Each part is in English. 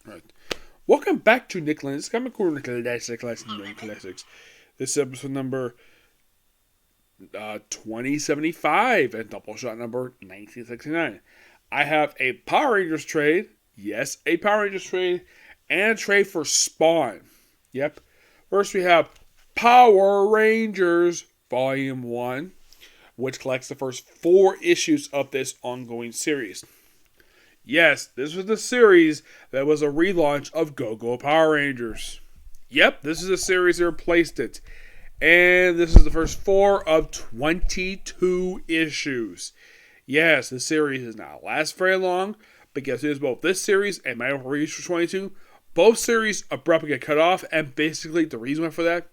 Right. Welcome back to Nick Lenz. I'm recording Classics. This is episode number 2075 and Doubleshot number 1969. I have a Power Rangers trade. Yes, a Power Rangers trade. And a trade for Spawn. Yep. First we have Power Rangers Volume 1, which collects the first 4 issues of this ongoing series. Yes, this was the series that was a relaunch of Go-Go Power Rangers. Yep, this is a series that replaced it. And this is the first 4 of 22 issues. Yes, the series does not last very long, because it is both this series and My Power Rangers 22. Both series abruptly get cut off, and basically the reason for that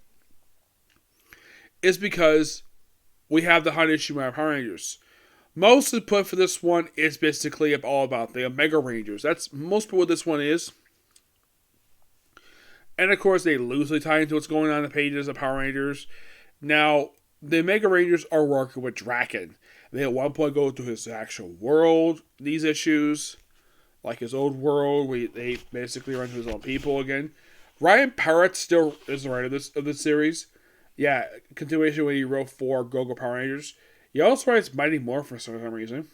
is because we have the 100 issue My Power Rangers. Most of the put for this one is basically all about the Omega Rangers. That's most of what this one is. And of course, they loosely tie into what's going on in the pages of Power Rangers. Now, the Omega Rangers are working with Draken. They at one point go to his actual world, these issues, like his old world, where they basically run to his own people again. Ryan Parrott still is the writer of this series. Yeah, continuation when he wrote for Go-Go Power Rangers. He also writes Mighty Morphin for some reason.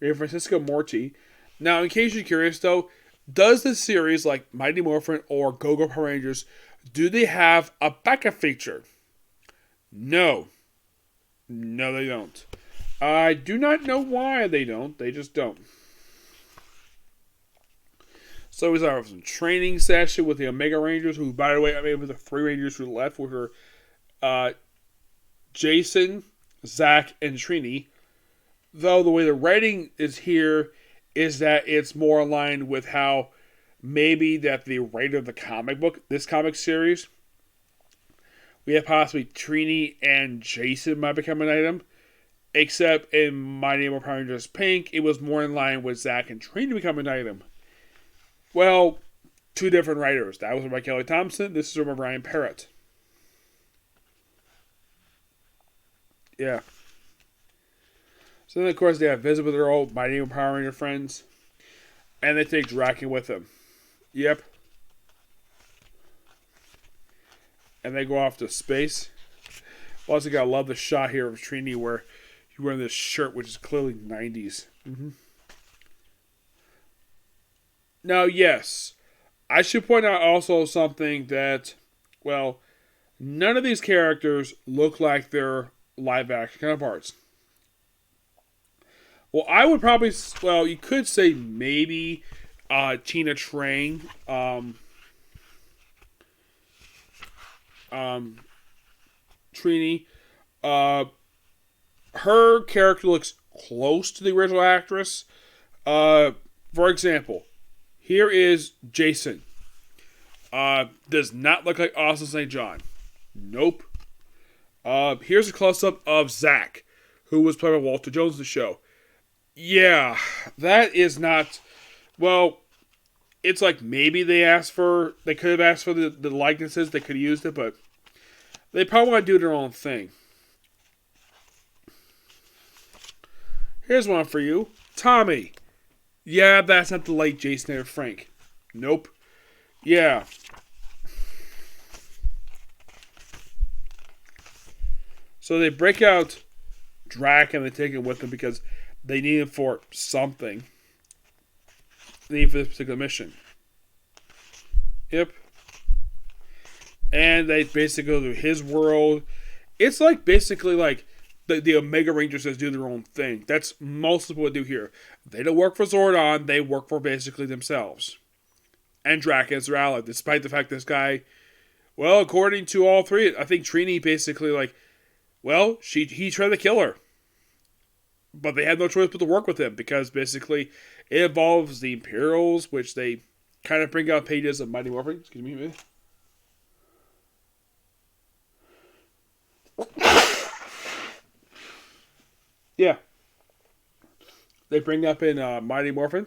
We have Francisco Morty. Now, in case you're curious, though, does this series, like Mighty Morphin or Go-Go Power Rangers, do they have a backup feature? No. No, they don't. I do not know why they don't. They just don't. So we have some training session with the Omega Rangers, who, by the way, I mean, with the 3 Rangers who left, which were Jason, Zach, and Trini. Though the way the writing is here is that it's more aligned with how maybe that the writer of the comic book, this comic series, we have possibly Trini and Jason might become an item. Except in My Name of Power Rangers Pink, it was more in line with Zach and Trini become an item. Well, 2 different writers. That was by Kelly Thompson. This is from Ryan Parrott. Yeah. So then, of course, they have visit with their old Mighty Morphin Power Ranger friends. And they take Draken with them. Yep. And they go off to space. Also, gotta love the shot here of Trini where you're wearing this shirt, which is clearly 90s. Mm-hmm. Now, yes. I should point out also something that, well, none of these characters look like they're live-action counterparts. Well, I would probably... Well, you could say maybe Tina Trang. Trini. Her character looks close to the original actress. For example, here is Jason. Does not look like Austin St. John. Nope. Here's a close-up of Zach, who was played by Walter Jones in the show. Yeah, that is not... Well, it's like maybe they could have asked for the likenesses, they could have used it, but they probably want to do their own thing. Here's one for you. Tommy. Yeah, that's not the late Jason or Frank. Nope. Yeah. So they break out Drac and they take it with them because they need it for something. They need it for this particular mission. Yep. And they basically go to his world. It's like basically like the Omega Rangers just do their own thing. That's most of what they do here. They don't work for Zordon. They work for basically themselves. And Drac is their ally, despite the fact this guy, well, according to all 3, I think Trini basically like, well, he tried to kill her. But they had no choice but to work with him because basically it involves the Imperials, which they kind of bring out pages of Mighty Morphin. Excuse me a minute. Yeah. They bring up in Mighty Morphin.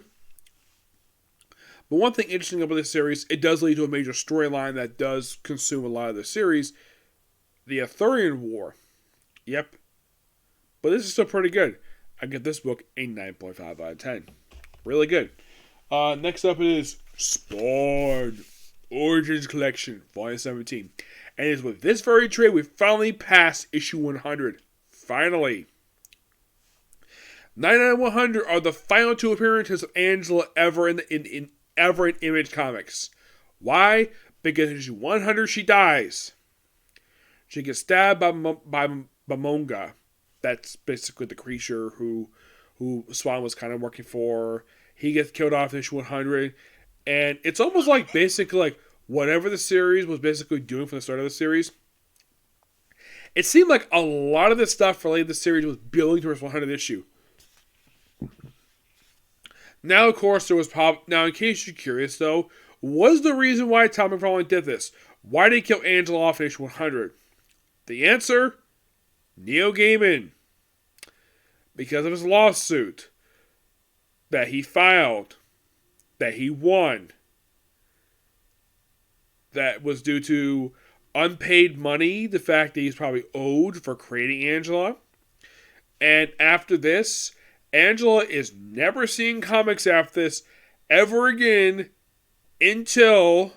But one thing interesting about this series, it does lead to a major storyline that does consume a lot of the series. The Arthurian War. Yep. But this is still pretty good. I give this book a 9.5 out of 10. Really good. Next up is Spawn Origins Collection, Volume 17. And it's with this very trade we finally passed issue 100. Finally. 99 and 100 are the final two appearances of Angela ever in Image Comics. Why? Because in issue 100 she dies. She gets stabbed by Bamonga. That's basically the creature who Spawn was kind of working for. He gets killed off in issue 100. And it's almost like basically like whatever the series was basically doing from the start of the series. It seemed like a lot of the stuff related to the series was building towards 100th issue. Now, of course, there was now, in case you're curious, though, what is the reason why Tom McFarlane did this? Why did he kill Angela off in issue 100? The answer? Neil Gaiman. Because of his lawsuit that he filed, that he won, that was due to unpaid money, the fact that he's probably owed for creating Angela. And after this, Angela is never seeing comics after this ever again until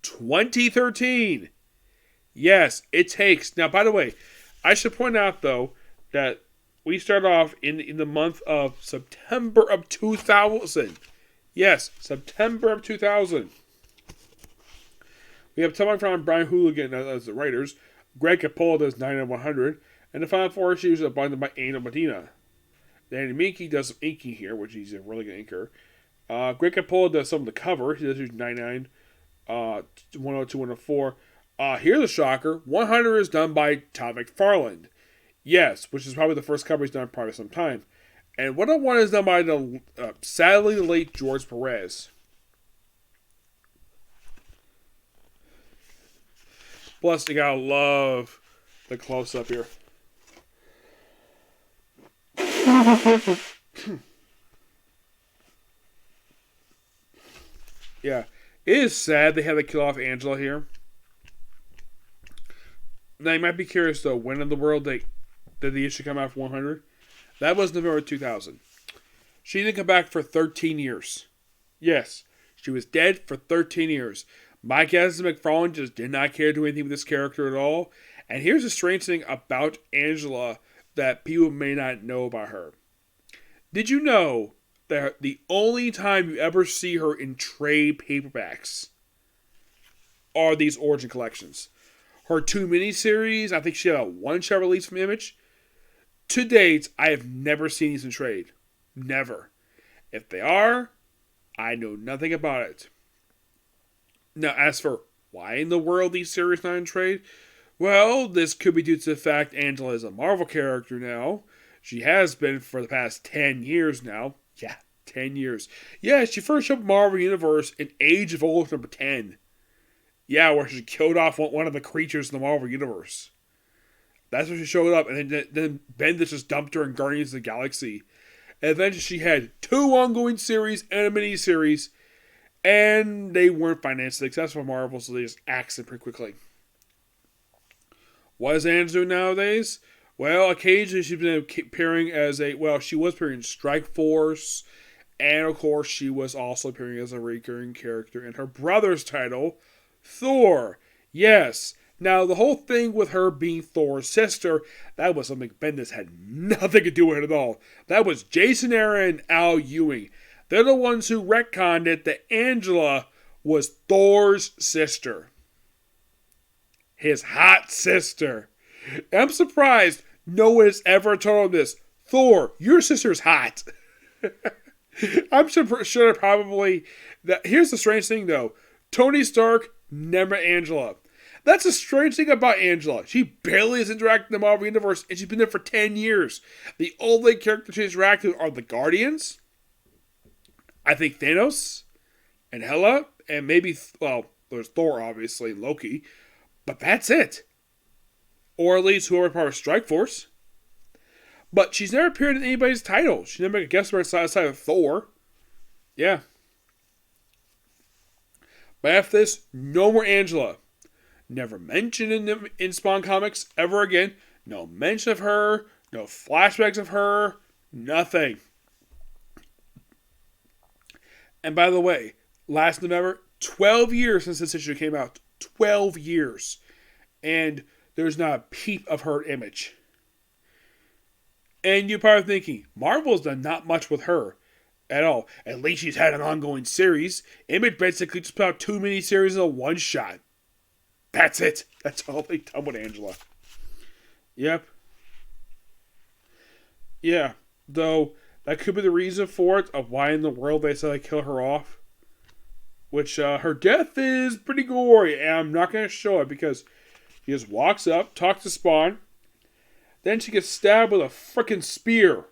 2013. Yes, it takes. Now, by the way, I should point out, though, that we start off in the month of September of 2000. Yes, September of 2000. We have Tom from Brian Hooligan as the writers, Greg Capullo does 9 and 100, and the final 4 issues are bundled by Angel Medina. Danny Minky does some inking here, which he's a really good inker. Greg Capullo does some of the cover. He does 99, 102, 104. Here's a shocker. 100 is done by Todd McFarlane. Yes, which is probably the first cover he's done in probably some time. And 101 is done by the sadly the late George Perez. Plus, you gotta love the close-up here. Yeah, it is sad they had to kill off Angela here. Now, you might be curious, though, when in the world did the issue come out for 100? That was November 2000. She didn't come back for 13 years. Yes, she was dead for 13 years. My guess is McFarlane just did not care to do anything with this character at all. And here's the strange thing about Angela that people may not know about her. Did you know that the only time you ever see her in trade paperbacks are these Origin collections? Her 2 miniseries, I think she had a 1-shot release from Image. To date, I have never seen these in trade. Never. If they are, I know nothing about it. Now, as for why in the world these series not in trade, well, this could be due to the fact Angela is a Marvel character now. She has been for the past 10 years now. Yeah, 10 years. Yeah, she first showed up in Marvel Universe in Age of Ultron number 10. Yeah, where she killed off one of the creatures in the Marvel Universe. That's where she showed up, and then Bendis just dumped her in Guardians of the Galaxy. And eventually she had 2 ongoing series and a mini-series, and they weren't financially successful for Marvel, so they just axed it pretty quickly. What is Anne doing nowadays? Well, occasionally she's been appearing as she was appearing in Strike Force, and of course she was also appearing as a recurring character in her brother's title, Thor. Yes. Now, the whole thing with her being Thor's sister, that was something Bendis had nothing to do with it at all. That was Jason Aaron and Al Ewing. They're the ones who retconned it that Angela was Thor's sister. His hot sister. And I'm surprised no one has ever told him this. Thor, your sister's hot. I'm sure probably that. Here's the strange thing, though. Tony Stark never met Angela. That's the strange thing about Angela. She barely has interacted in the Marvel Universe, and she's been there for 10 years. The only characters she's interacted with are the Guardians, I think Thanos, and Hela, and maybe, there's Thor, obviously, Loki, but that's it. Or at least whoever part of Strike Force. But she's never appeared in anybody's title. She never made a guest star outside of Thor. Yeah. But after this, no more Angela. Never mentioned in Spawn Comics ever again. No mention of her. No flashbacks of her. Nothing. And by the way, last November, 12 years since this issue came out. 12 years. And there's not a peep of her image. And you're probably thinking, Marvel's done not much with her at all. At least she's had an ongoing series. Image basically just put out 2 miniseries in a one shot. That's it. That's all they've done with Angela. Yep. Yeah. Though, that could be the reason for it, of why in the world they said they kill her off. Which, her death is pretty gory, and I'm not going to show it because he just walks up, talks to Spawn, then she gets stabbed with a freaking spear.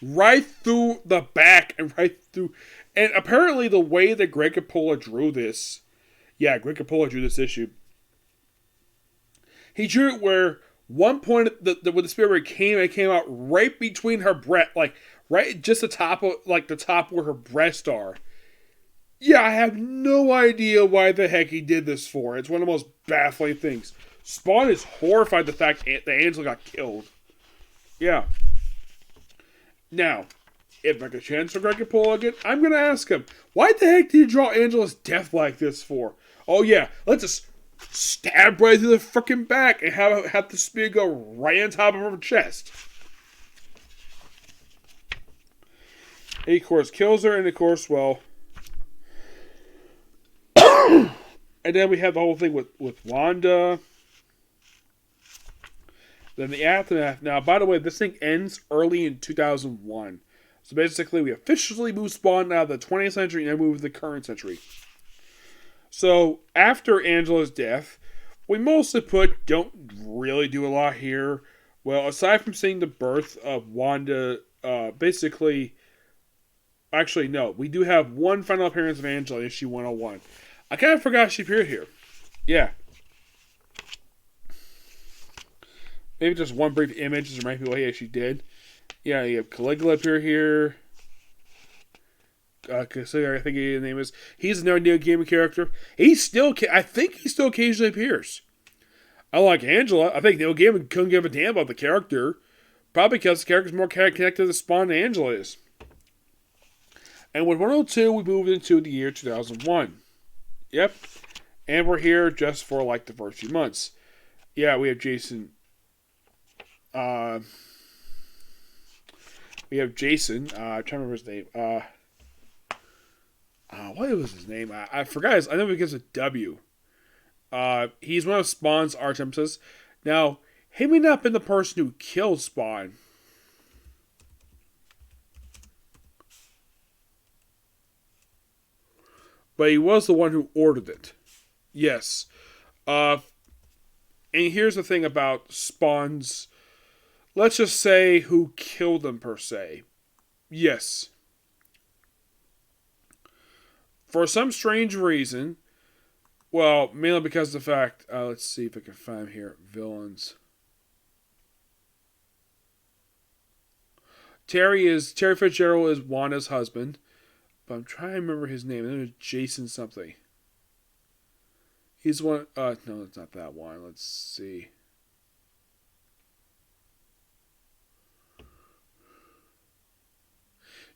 Right through the back and right through... And apparently the way that Greg Capullo drew this... Yeah, Greg Capullo drew this issue. He drew it where one point when the spear it came out right between her breast, like right just the top of the top where her breasts are. Yeah, I have no idea why the heck he did this for. It's one of the most baffling things. Spawn is horrified the fact that Angela got killed. Yeah. Now, if I get a chance for Greg Capullo again, I'm going to ask him, why the heck did you draw Angela's death like this for? Oh yeah, let's just stab right through the freaking back and have the spear go right on top of her chest. He, of course, kills her, and of course, well... and then we have the whole thing with Wanda. Then the aftermath. Now, by the way, this thing ends early in 2001. So basically, we officially move Spawn out of the 20th century and move to the current century. So, after Angela's death, we mostly don't really do a lot here. Well, aside from seeing the birth of Wanda, basically... Actually, no. We do have one final appearance of Angela in issue 101. I kind of forgot she appeared here. Yeah. Maybe just one brief image to remind people, hey, she did. Yeah, you have Caligula appear here. Caligula, I think his name is. He's another Neil Gaiman character. I think he still occasionally appears. Unlike Angela, I think Neil Gaiman couldn't give a damn about the character. Probably because the character's more connected to Spawn than Angela is. And with 102, we moved into the year 2001. Yep. And we're here just for like the first few months. Yeah, we have Jason. I'm trying to remember his name. What was his name? I forgot I know he begins with W. He's one of Spawn's arch nemesis. Now, he may not have been the person who killed Spawn. But he was the one who ordered it. Yes. And here's the thing about Spawn's... Let's just say who killed him, per se. Yes. For some strange reason... Well, mainly because of the fact... let's see if I can find here. Villains. Terry Fitzgerald is Wanda's husband. But I'm trying to remember his name. I think it was Jason something. He's one... no, it's not that one. Let's see.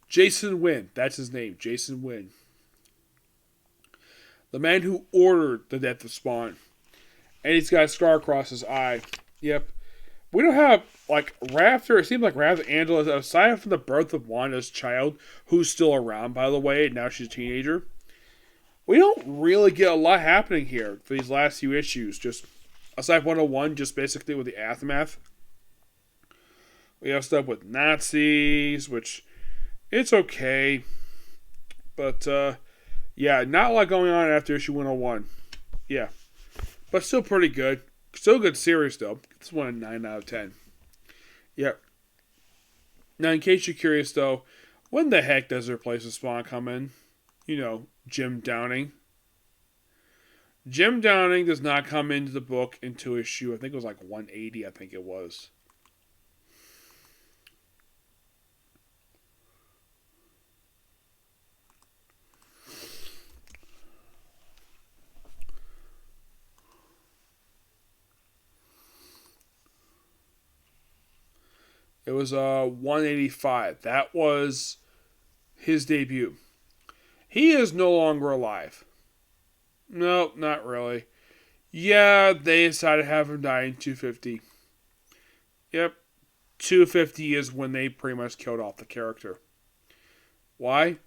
Jason Wynn. That's his name. Jason Wynn. The man who ordered the death of Spawn. And he's got a scar across his eye. Yep. We don't have, it seems like Raptor Angela, aside from the birth of Wanda's child, who's still around, by the way, and now she's a teenager, we don't really get a lot happening here for these last few issues. Just, aside from 101, just basically with the aftermath. We have stuff with Nazis, which, it's okay. But, yeah, not a lot going on after issue 101. Yeah. But still pretty good. Still a good series, though. It's 9 out of 10. Yep. Now, in case you're curious, though, when the heck does the replacement Spawn come in? You know, Jim Downing. Jim Downing does not come into the book until issue, I think it was 180, I think it was. It was 185. That was his debut. He is no longer alive. No, not really. Yeah, they decided to have him die in 250. Yep, 250 is when they pretty much killed off the character. Why?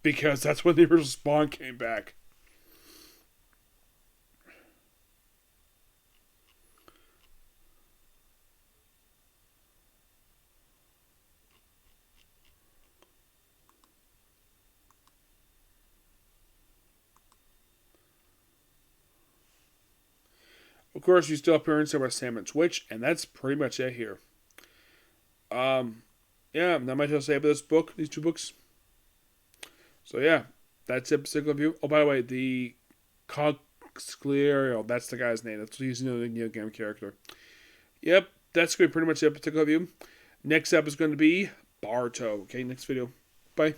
Because that's when the original Spawn came back. Of course, you still appearance of Sam and Twitch, and that's pretty much it here. Yeah, not much to say about this book, these two books. So yeah, that's it. Particular view. Oh, by the way, the Cogsclerio, that's the guy's name. That's he's the new game character. Yep, that's going to be pretty much it. Particular view. Next up is going to be Barto. Okay, next video. Bye.